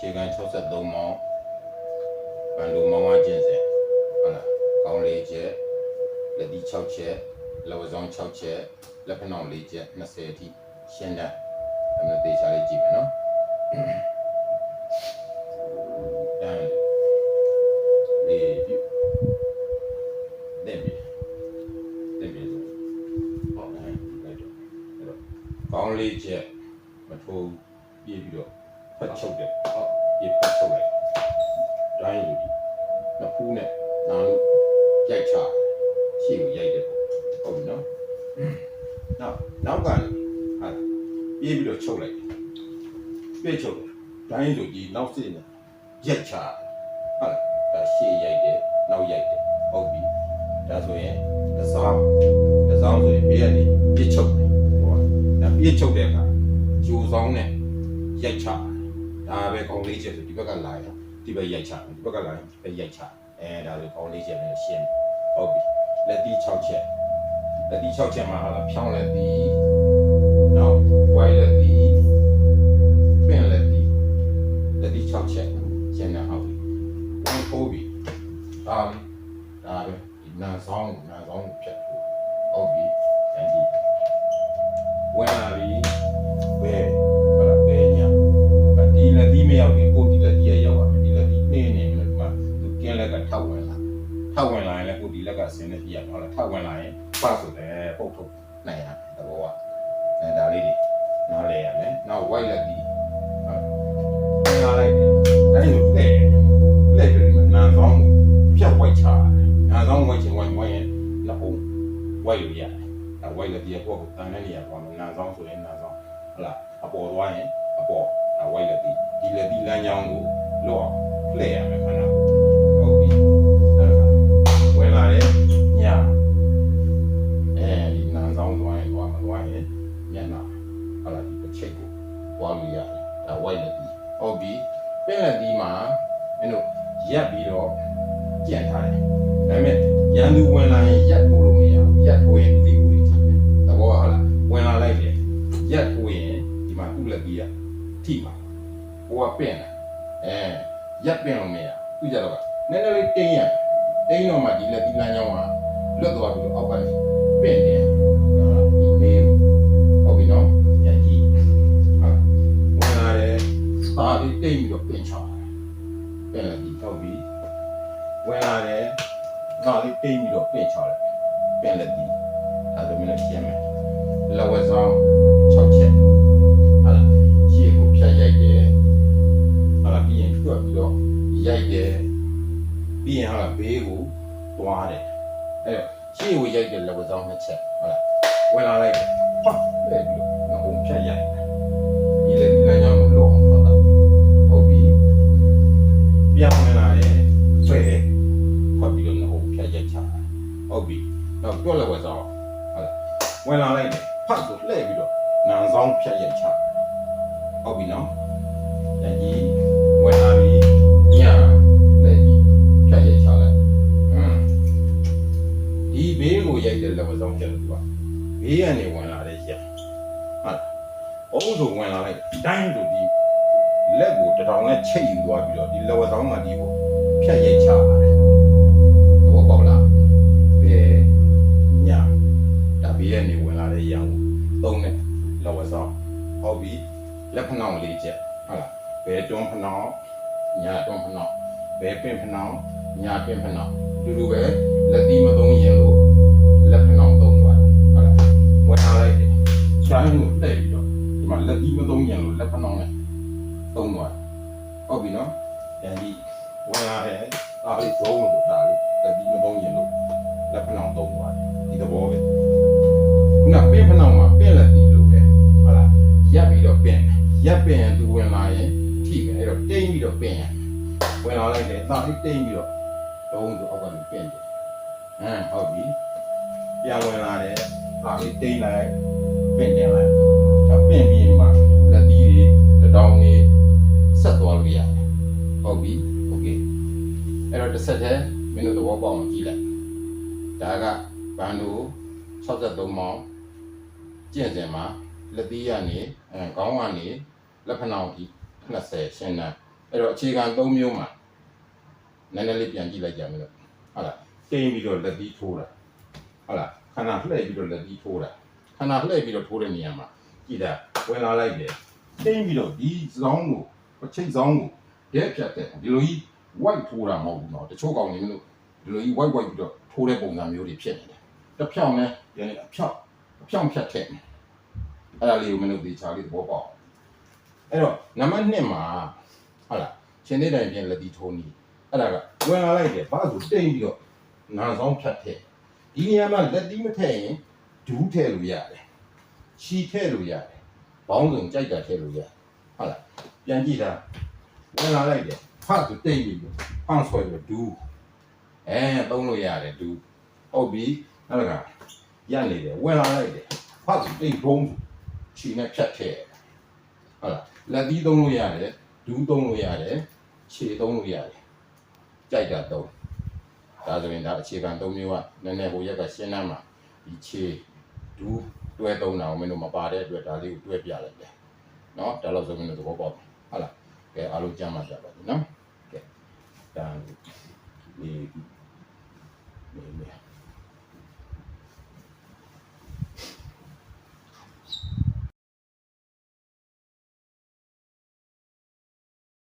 အခြေခံ63မောင်းဘန်လိုမောင်းဝကျင့်စဉ်ဟုတ်လားကောင်း4ချက်လက်ဒီ6ချက်လက်ဝဆောင်6ချက်လက်ဖက်နှောင်4ချက်20အထိရှင်းတယ်အဲ့ဒါသေချာလေးကြည့်မယ်နော်တန်းလေးပြုတဲ့ပြီဟုတ်တယ်အဲ့တော့ကောင်း4ချက်မထိုးပြည့်ပြီးတော့ဖတ်ချုပ်တယ်ဟုတ်ပြည့်ဖတ်ချုပ်လိုက်ဒိုင်းယူပြီးနှစ်ဖူးနဲ့နားလို့ရိုက်ချရှေ့ကိုရိုက်တယ်ဟုတ်ပြီနော်နောက်ကနေဟာပြေးပြီးတော့ချုပ်လိုက်ပြေးချုပ်ဒိုင်းဆိုကြီးနောက်စစ်နဲ့ရိုက်ချဟုတ်လားဒါရှေ့ရိုက်တယ်နောက်ရိုက်တယ်ဟုတ်ပြီဒါဆိုရင်တစ်စောင်းဆိုရင်ဘေးကနေပြေးချုပ်တယ်ဟုတ်ဒါပြေးချုပ်တဲ့အခါဂျိုဆောင်နဲ့ရိုက်ချဒါပဲကောင်း4ချက်ဆိုဒီဘက်ကလာရင်ဒီဘက်ရိုက်ချဒီဘက်ကလာရင်ဒီဘက်ရိုက်ချဒါဆိုကောင်း4ချက်ပဲရှင်းဟုတ်ပြီလက်တီ6ချက်မှာဟာဖြောင်းလက်တီနောက်ဝိုင်းလက်တီပင်လက်တီ6ချက်ရှင်းနေဟုတ်ပြီဝင်ပိုးပြီဒါပဲဒီနာဆောင်ဖြတ်ဖို့ဟုတ်ပြီအဲဒီဝင်လာပြီဘယ်ညာဒီလက်တီမရောက်ရင်ကိုဒီလက်တီရောက်ပါမယ်ဒီလက်တီနေလို့ဒီမှာသူကင်းလက်ကထောက်ဝင်လာရင်လည်းကိုဒီလက်ကဆင်းနေပြရဟုတ်လားထောက်ဝင်လာရင်ပတ်ဆိုတယ်ပုတ်ထုတ်နိုင်ရသဘောကဒါလေးတွေနားလဲရမယ်နောက် white လက်တီနားလိုက်တယ်အဲ့လိုလက်ပြီးနားဆောင်ဖြတ် white ချနားဆောင် white ချင် white ရင်လက်ပုံ white လို့ရတယ်ဒါ white လက်တီကကိုတန်တဲ့နေရာပေါ့နားဆောင်ဆိုရင်နားဆောင်ဟုတ်လားအပေါ်သွားရင်အပေါ်ဒါ white လက်တီဒီလက်တီလမ်းကြောင်းကိုလောလှည့်ရမယ်ခဏဟုတ်ပြီဝင်လာတယ်ညာဒီနားဆောင်သွားရင်မသွားရင်ညနာဟုတ်လားဒီတစ်ချက်ကိုသွားလို့ရတယ်ဒါ white လက်တီဟုတ်ပြီပင်လက်တီမှာမင်းတို့ရက်ပြီးတော့ကြံ့ထားတယ်ဒါပေမဲ့ရန်သူဝင်လာရင်ရက်ပို့လို့မရဘူးရက်ပို့ရင်ဒီကိုထိတယ်သဘောဟုတ်လားဝင်လာလိုက်တယ်ရက်ပို့ရင်ဒီမှာကုလက်တီကထိမှာဟိုကပင်တယ်ရက်ပင်လို့မရသူကြတော့နည်းနည်းလေးတင်းတော့မှဒီလက်တီလမ်းကြောင်းကလွတ်သွားပြီးတော့အောက်ပိုင်းပင်တယ်ဒီမေးဟုတ်ပြီနော်ညကြီးဟာဝင်လာတယ်ပါပြီးတိတ်ပြီးတော့ပင်ချပင်လက်တီထောက်ပြီးဝင်လာတယ်နောက်လေးတိတ်ပြီးတော့ပင်ချလိုက်ပင်လက်တီဒါဆိုမင်းလည်းရှင်းမယ်လက်ဝဲဆောင်6ချက်ဟာရှေ့ကိုဖြတ်ရိုက်တယ်ဟာပြီးရင်တွက်ပြီးတော့ရိုက်တယ်ပြီးရင်ဟာဘေးကိုသွားတယ်အဲ့တော့ရှေ့ကိုရိုက်တယ်လက်ဝဲဆောင်2ချက်ဟုတ်လားဝင်လာလိုက်ဟာပဲပြီးတော့နောက်ဖြတ်ရိုက်ဒီလေလမ်းကြောင်းကိုလောအောင်ဖတ်တာဟုတ်ပြီပြန်ဝင်လာတယ်ဆွဲဖတ်ပြီးတော့နောက်ဖြတ်ရိုက်ချဟုတ်ပြီနောက်တွက်လက်ဝဲဆောင်ဟုတ်လားဝင်လာလိုက်တယ်ဖတ်ကိုလှည့်ပြီးတော့နားဆောင်ဖြတ်ရိုက်ချဟုတ်ပြီနော်ညကြီးဝင်လာပြီညာလက်ကြီးဖြတ်ရိုက်ချလိုက်ဒီဘေးကိုရိုက်တဲ့လက်ဝဲဆောင်ဖြတ်လို့သူကဘေးကနေဝင်လာတဲ့ရက်ဟုတ်အုံးဆိုဝင်လာလိုက်တိုင်းဆိုဒီလက်ကိုတထောင်နဲ့ချိတ်ယူသွားပြီးတော့ဒီလက်ဝဲဆောင်မှာဒီကိုဖြတ်ရိုက်ချပါတယ်ဘောပေါက်လားဘေးညာဒါဘေးကနေဝင်လာတဲ့ရံကိုသုံးတဲ့လက်ဝဲဆောင်ဟုတ်ပြီလက်ဖနှောင်4ချက်ဟုတ်လားဘယ်တွန်းဖနှောင်ညာတွန်းဖနှောင်ဘယ်ပင်ဖနှောင်ညာပင်ဖနှောင်တူပဲလက်တီမသုံးရင်လို့လက်ဖနှောင်သုံးသွားဟုတ်လားဝင်လာလိုက်တယ်ချိုင်းကိုတက်ပြီးတော့ဒီမှာလက်တီမသုံးရင်လို့လက်ဖနှောင်နဲ့သုံးသွားဟုတ်ပြီနော်အဲဒီဝင်လာတယ်အားလေးသုံးလို့ဒါလေးလက်တီမသုံးရင်လို့လက်ဖနှောင်သုံးသွားဒီသဘောပဲခုနပင်ဖနှောင်မှာပင်လက်တီလို့ပဲဟုတ်လားရက်ပြီးတော့ပင်သူဝင်လာရင်ထိပဲအဲ့တော့တိမ့်ပြီးတော့ပင်ဝင်လာလိုက်တယ်ဒါလေးတိမ့်ပြီးတော့တုံးဆိုအောက်ကနေပင်တယ်ဟုတ်ပြီပြန်ဝင်လာတယ်ဒါလေးတိမ့်လိုက်ပင်တယ်လိုက်ပင်ပြီးဒီမှာလက်တီတွေတတောင်းတွေဆက်သွားလို့ရတယ်ဟုတ်ပြီโอเคအဲ့တော့တစ်ဆက်တည်းမင်းတို့သဘောပေါက်အောင်ကြည့်လိုက်ဒါကဘန်ဒို63မောင်းကျင့်စဉ်မှာလက်တီးကနေခေါင်းကနေလက်ဖနှောင်ကြီး20ရှင်းတယ် အဲ့တော့အခြေခံ3မျိုးမှာနည်းနည်းလေးပြန်ကြည့်လိုက်ကြမယ်လို့ဟုတ်လားတိမ်ပြီးတော့လက်ပြီးထိုးတာဟုတ်လားခန္ဓာလှည့်ပြီးတော့လက်ပြီးထိုးတာခန္ဓာလှည့်ပြီးတော့ထိုးတဲ့နေရာမှာကြည့်တာဝင်လာလိုက်တယ်တိမ်ပြီးတော့ဒီဇောင်းကိုချိတ်ဇောင်းကိုရက်ဖြတ်တဲ့ဒီလိုကြီး white ထိုးတာမဟုတ်ဘူးเนาะတချို့ကောင်နေလို့ဒီလိုကြီး white ပြီးတော့ထိုးတဲ့ပုံစံမျိုးတွေဖြစ်နေတယ်တစ်ဖြောင်းနဲ့ဒီနေ့အဖြောင်းဖြတ်ထည့်အဲ့ဒါလေးကိုမင်းတို့ဒီချာလေးသဘောပေါက်အဲ့တော့နံပါတ်1မှာဟုတ်လားရှင်နေတိုင်းပြင်လက်ပြီးထိုးနေအဲ့ဒါကဝင်လာလိုက်တယ်ဘာလို့တိမ်ပြီးတော့နာဆောင်ဖြတ်ထည့်ဒီနေရာမှာလက်ပြီးမထည့်ရင်ဒူးထည့်လို့ရတယ်ချီထည့်လို့ရတယ်ဘောင်းစုံကြိုက်တာထည့်လို့ရတယ်ဟုတ်လားပြန်ကြည့်တာဝင်လာလိုက်တယ်ဖတ်သူတိတ်ပြီးပန်းဆွဲပြီးဒူးသုံးလို့ရတယ်ဒူးဟုတ်ပြီအဲ့ဒါကရနေတယ်ဝင်လာလိုက်တယ်ဖတ်သူတိတ်ဘုံချီနဲ့ဖြတ်ထည့်ဟုတ်လားလက်ပြီးသုံးလို့ရတယ်ဒူးသုံးလို့ရတယ်ခြေသုံးလို့ရတယ်ကြိုက်တာသုံးဒါဆိုရင်ဒါအခြေခံ3မျိုးကနည်းနည်းဟိုရက်ကရှင်းနှမ်းမှာဒီခြေဒူးတွဲသုံးတာကိုမင်းတို့မပါတဲ့အတွက်ဒါလေးကိုတွဲပြလိုက်တယ်နော်ဒါလို့ဆိုမင်းတို့သဘောပေါက်ဟုတ်လားကဲအားလုံးကြမ်းမှကြပါပြီနော်ကဲဒါလေး